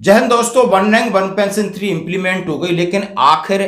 जय हिंद दोस्तों। One rank one pension 3 implement हो गई, लेकिन आखिर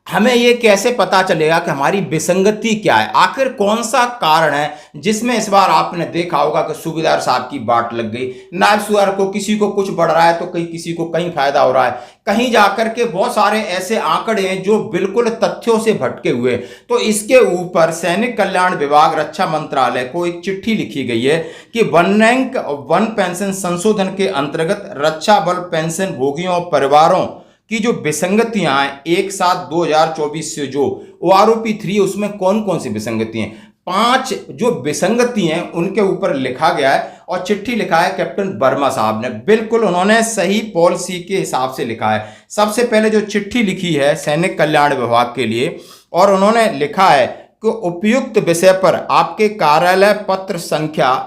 हमें ये कैसे पता चलेगा कि हमारी विसंगति क्या है? आखिर कौन सा कारण है जिसमें इस बार आपने देखा होगा कि सूबेदार साहब की बाट लग गई, नायब सूबेदार को किसी को कुछ बढ़ रहा है तो कहीं किसी को कहीं फायदा हो रहा है, कहीं जाकर के बहुत सारे ऐसे आंकड़े हैं जो बिल्कुल तथ्यों से भटके हुए। तो इसके ऊपर सैनिक कल्याण विभाग रक्षा मंत्रालय को एक चिट्ठी लिखी गई है कि वन रैंक वन पेंशन संशोधन के अंतर्गत रक्षा बल पेंशन भोगियों और परिवारों की जो विसंगतियां हैं 1/7/2024 से जो OROP 3 उसमें कौन कौन सी विसंगतियां हैं, 5 जो विसंगति हैं उनके ऊपर लिखा गया है। और चिट्ठी लिखा है कैप्टन वर्मा साहब ने, बिल्कुल उन्होंने सही पॉलिसी के हिसाब से लिखा है। सबसे पहले जो चिट्ठी लिखी है सैनिक कल्याण विभाग के लिए, और उन्होंने लिखा है कि उपयुक्त विषय पर आपके कार्यालय पत्र संख्या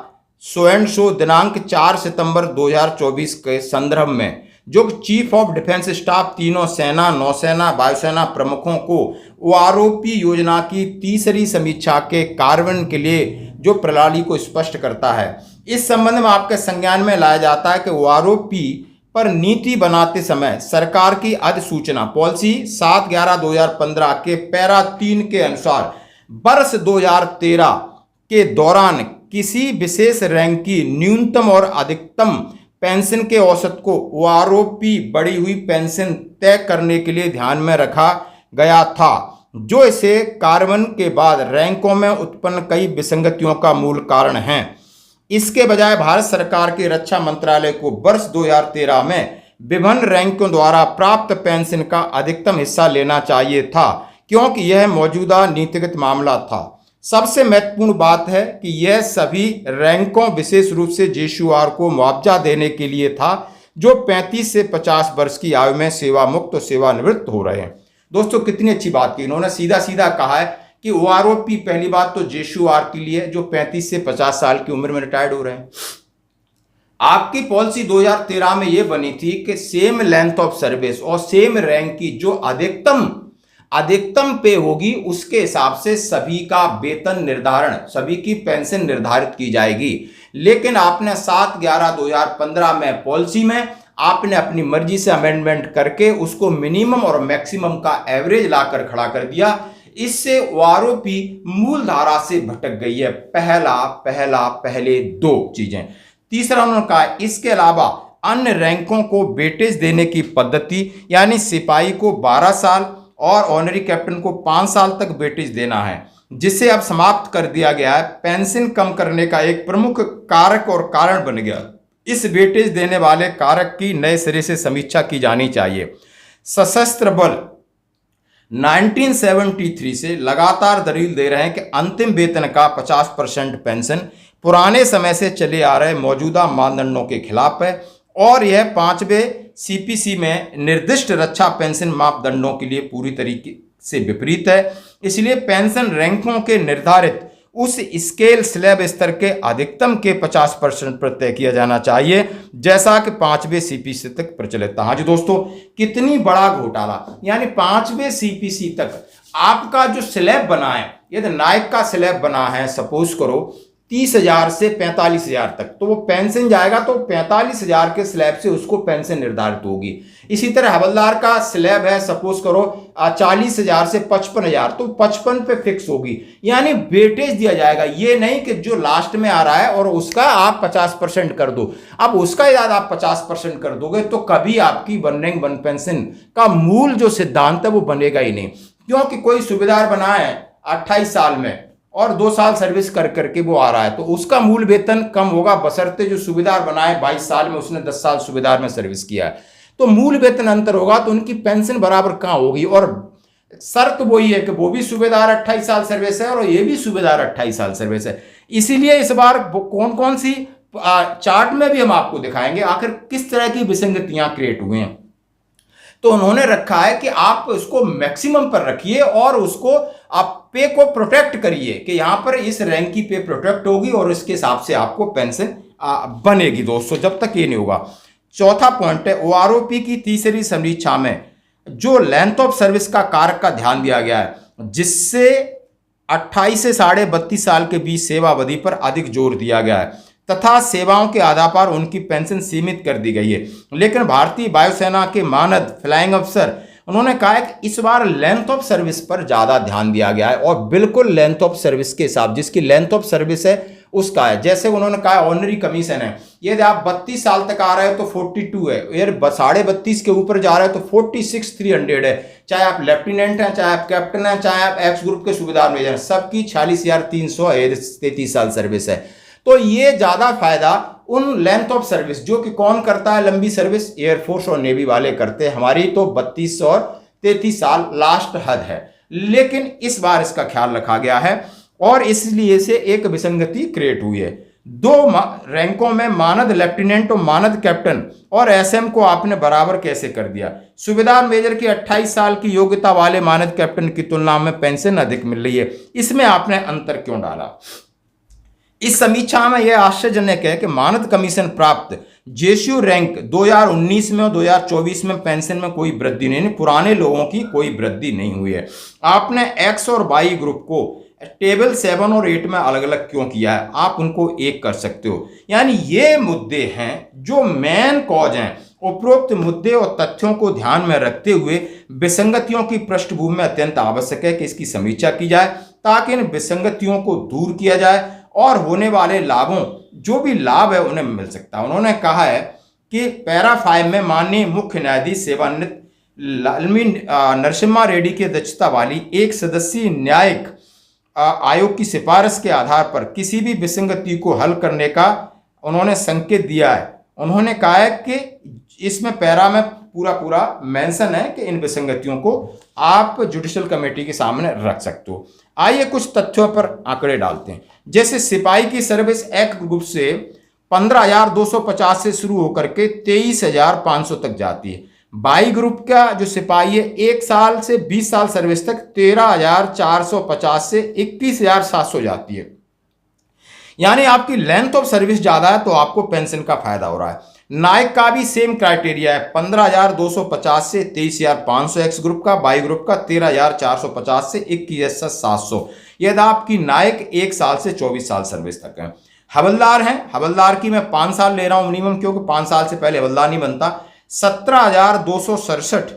सो दिनांक 4 सितंबर 2024 के संदर्भ में जो चीफ ऑफ डिफेंस स्टाफ तीनों सेना, नौसेना, वायुसेना प्रमुखों को OROP योजना की तीसरी समीक्षा के कार्यान्वयन के लिए जो प्रणाली को स्पष्ट करता है। इस संबंध में आपके संज्ञान में लाया जाता है कि OROP पर नीति बनाते समय सरकार की अधिसूचना पॉलिसी 7/11/2015 के पैरा 3 के अनुसार वर्ष 2013 के दौरान किसी विशेष रैंक की न्यूनतम और अधिकतम पेंशन के औसत को OROP बढ़ी हुई पेंशन तय करने के लिए ध्यान में रखा गया था, जो इसे कार्यान्वयन के बाद रैंकों में उत्पन्न कई विसंगतियों का मूल कारण है। इसके बजाय भारत सरकार के रक्षा मंत्रालय को वर्ष 2013 में विभिन्न रैंकों द्वारा प्राप्त पेंशन का अधिकतम हिस्सा लेना चाहिए था, क्योंकि यह मौजूदा नीतिगत मामला था। सबसे महत्वपूर्ण बात है कि यह सभी रैंकों विशेष रूप से JCOR को मुआवजा देने के लिए था जो 35 से 50 वर्ष की आयु में सेवा मुक्त और सेवानिवृत्त हो रहे हैं। दोस्तों कितनी अच्छी बात की, इन्होंने सीधा सीधा कहा है कि OROP पहली बात तो JCOR के लिए जो 35 से 50 साल की उम्र में रिटायर्ड हो रहे हैं। आपकी पॉलिसी 2013 में यह बनी थी कि सेम लेंथ ऑफ सर्विस और सेम रैंक की जो अधिकतम पे होगी उसके हिसाब से सभी का वेतन निर्धारण, सभी की पेंशन निर्धारित की जाएगी। लेकिन आपने 7/11/2015 में पॉलिसी में आपने अपनी मर्जी से अमेंडमेंट करके उसको मिनिमम और मैक्सिमम का एवरेज लाकर खड़ा कर दिया। इससे OROP मूल धारा से भटक गई है। पहले 2 चीजें। तीसरा उन्होंने कहा इसके अलावा अन्य रैंकों को वेटेज देने की पद्धति, यानी सिपाही को 12 साल और ऑनरी कैप्टन को 5 साल तक वेटेज देना है, जिसे अब समाप्त कर दिया गया है। पेंशन कम करने का एक प्रमुख कारक और कारण बन गया। इस वेटेज देने वाले कारक की नए सिरे से समीक्षा की जानी चाहिए। सशस्त्र बल 1973 से लगातार दलील दे रहे हैं कि अंतिम वेतन का 50% पेंशन पुराने समय से चले आ रहे मौजूदा मानदंडों के खिलाफ है और यह 5वें CPC में निर्दिष्ट रक्षा पेंशन मापदंडों के लिए पूरी तरीके से विपरीत है। इसलिए पेंशन रैंकों के निर्धारित उस स्केल स्लैब स्तर के अधिकतम के 50% पर तय किया जाना चाहिए, जैसा कि 5वें CPC तक प्रचलित था। हाँ जी दोस्तों, कितनी बड़ा घोटाला, यानी 5वें CPC तक आपका जो स्लैब बना है, यदि नायक का स्लैब बना है सपोज करो 30,000 से 45,000 तक, तो वो पेंशन जाएगा तो 45,000 के स्लैब से उसको पेंशन निर्धारित होगी। इसी तरह हवलदार का स्लैब है सपोज करो 40,000 से 55,000, तो 55 पे फिक्स होगी, यानी वेटेज दिया जाएगा। ये नहीं कि जो लास्ट में आ रहा है और उसका आप 50% कर दो। अब उसका याद आप 50% कर दोगे तो कभी आपकी वन रैंक वन पेंशन का मूल जो सिद्धांत है वो बनेगा ही नहीं, क्योंकि कोई सूबेदार बना है 28 साल में और 2 साल सर्विस कर करके वो आ रहा है तो उसका मूल वेतन कम होगा, बशर्ते जो सूबेदार बना है 22 साल में उसने 10 साल सूबेदार में सर्विस किया है, तो मूल वेतन अंतर होगा तो उनकी पेंशन बराबर कहाँ होगी। और शर्त वही है कि वो भी सूबेदार 28 साल सर्विस है और ये भी सूबेदार 28 साल सर्विस है। इसीलिए इस बार कौन कौन सी चार्ट में भी हम आपको दिखाएंगे आखिर किस तरह की विसंगतियां क्रिएट हुई हैं। तो उन्होंने रखा है कि आप उसको मैक्सिमम पर रखिए और उसको आप पे को प्रोटेक्ट करिए कि यहां पर इस रैंक की पे प्रोटेक्ट होगी और इसके हिसाब से आपको पेंशन बनेगी। दोस्तों जब तक ये नहीं होगा। चौथा पॉइंट है OROP की तीसरी समीक्षा में जो लेंथ ऑफ सर्विस का कारक का ध्यान दिया गया है, जिससे 28 से 32.5 साल के बीच सेवा अवधि पर अधिक जोर दिया गया है। तथा सेवाओं के आधार पर उनकी पेंशन सीमित कर दी गई है। लेकिन भारतीय वायुसेना के मानद फ्लाइंग अफसर उन्होंने कहा है कि इस बार लेंथ ऑफ सर्विस पर ज़्यादा ध्यान दिया गया है और बिल्कुल लेंथ ऑफ सर्विस के हिसाब, जिसकी लेंथ ऑफ सर्विस है उसका है। जैसे उन्होंने कहा ऑनरी कमीशन है, यदि आप 32 साल तक आ रहे हो तो 42 है, यार 32.5 के ऊपर जा रहे हो तो 46,300 है। चाहे आप लेफ्टिनेंट हैं, चाहे आप कैप्टन हैं, चाहे आप एक्स ग्रुप के सूबेदार मेजर हैं, सबकी 46,300 है, 33 साल सर्विस है। तो ये ज़्यादा फायदा उन लेंथ ऑफ सर्विस जो कि कौन करता है, लंबी सर्विस एयरफोर्स और नेवी वाले करते हैं। हमारी तो 32 और 33 साल लास्ट हद है, लेकिन इस बार इसका ख्याल रखा गया है और इसलिए से एक विसंगति क्रिएट हुई है। दो रैंकों में मानद लेफ्टिनेंट और मानद कैप्टन और एसएम को आपने बराबर कैसे कर दिया? सूबेदार मेजर की 28 साल की योग्यता वाले मानद कैप्टन की तुलना में पेंशन अधिक मिल रही है, इसमें आपने अंतर क्यों डाला? इस समीक्षा में यह आश्चर्यजनक है कि मानद कमीशन प्राप्त जेसीयू रैंक 2019 में और 2024 में पेंशन में कोई वृद्धि नहीं, पुराने लोगों की कोई वृद्धि नहीं हुई है। आपने एक्स और वाई ग्रुप को टेबल 7 और 8 में अलग अलग क्यों किया है? आप उनको एक कर सकते हो। यानी ये मुद्दे हैं जो मेन कॉज हैं। उपरोक्त मुद्दे और तथ्यों को ध्यान में रखते हुए विसंगतियों की पृष्ठभूमि में अत्यंत आवश्यक है कि इसकी समीक्षा की जाए ताकि इन विसंगतियों को दूर किया जाए और होने वाले लाभों, जो भी लाभ है उन्हें मिल सकता है। उन्होंने कहा है कि पैरा 5 में माननीय मुख्य न्यायाधीश सेवानिवृत्त लालमी नरसिम्हा रेड्डी की अध्यक्षता वाली एक सदस्यीय न्यायिक आयोग की सिफारिश के आधार पर किसी भी विसंगति को हल करने का उन्होंने संकेत दिया है। उन्होंने कहा है कि इसमें पैरा में पूरा मेंशन है कि इन विसंगतियों को आप जुडिशियल कमेटी के सामने रख सकते हो। आइए कुछ तथ्यों पर आंकड़े डालते हैं। जैसे सिपाही की सर्विस एक ग्रुप से 15,250 से शुरू होकर के 23,500 तक जाती है। बाई ग्रुप का जो सिपाही है 1 साल से 20 साल सर्विस तक 13,450 से 21,700 जाती है। यानी आपकी लेंथ ऑफ सर्विस ज्यादा है तो आपको पेंशन का फायदा हो रहा है। नायक का भी सेम क्राइटेरिया है, 15,250 से 23,500 एक्स ग्रुप का, बाई ग्रुप का 13,450 से 21,700। यदि आपकी नायक 1 साल से 24 साल सर्विस तक है। हवलदार हैं, हवलदार की मैं 5 साल ले रहा हूं मिनिमम, क्योंकि 5 साल से पहले हवलदार नहीं बनता। 17,267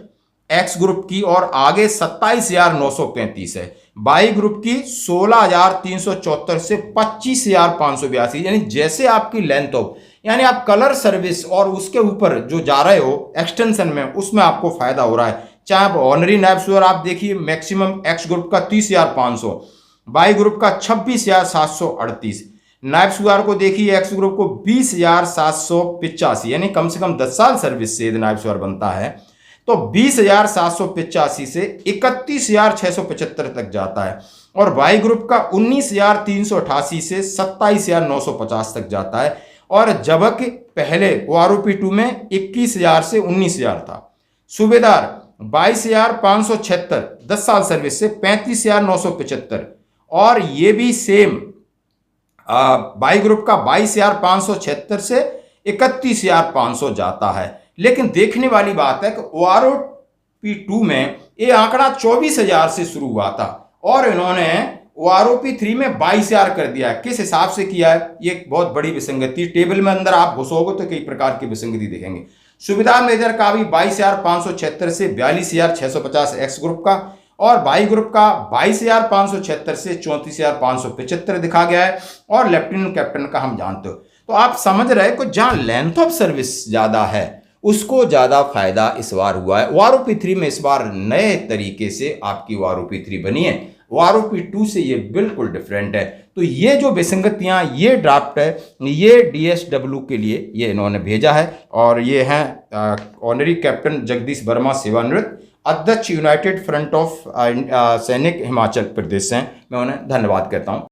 एक्स ग्रुप की और आगे 27,935 है। बाई ग्रुप की 16,374 से 25,582। यानी जैसे आपकी लेंथ ऑफ, यानी आप कलर सर्विस और उसके ऊपर जो जा रहे हो एक्सटेंशन में, उसमें आपको फायदा हो रहा है। चाहे आप ऑनरी नायब सुअर आप देखिए, मैक्सिमम एक्स ग्रुप का 30,500, बाई ग्रुप का 26,738, नायब सुअर को देखिए एक्स ग्रुप को 20,785, यानी कम से कम 10 साल सर्विस से यदि नायब सुअर बनता है तो 20,785 से 31,675 तक जाता है। और बाई ग्रुप का 19,388 से 27,950 तक जाता है। और जबकि पहले OROP 2 में 21,000 से 19,000 था। सूबेदार 22,576 10 साल सर्विस से 35,975, और ये भी सेम बाई ग्रुप का 22,576 से 31,500 जाता है। लेकिन देखने वाली बात है कि OROP 2 में ये आंकड़ा 24,000 से शुरू हुआ था और इन्होंने OROP 3 में 22,000 कर दिया है। किस हिसाब से किया है? ये एक बहुत बड़ी विसंगति। टेबल में अंदर आप घुसोगे तो कई प्रकार की विसंगति देखेंगे। सूबेदार मेजर का भी 22,576 से 42,650 एक्स ग्रुप का, और बाई ग्रुप का 22,576 से 34,575 दिखा गया है। और लेफ्टिनेंट कैप्टन का हम जानते हो। तो आप समझ रहे हो जहां लेंथ ऑफ सर्विस ज्यादा है उसको ज्यादा फायदा इस बार हुआ है। OROP 3 में इस बार नए तरीके से आपकी OROP 3 बनी है। OROP 2 से ये बिल्कुल डिफरेंट है। तो ये जो विसंगतियां, ये ड्राफ्ट है, ये DSW के लिए ये इन्होंने भेजा है। और ये हैं ऑनरी कैप्टन जगदीश वर्मा सेवानिवृत्त, अध्यक्ष यूनाइटेड फ्रंट ऑफ सैनिक हिमाचल प्रदेश हैं। मैं उन्हें धन्यवाद कहता हूं।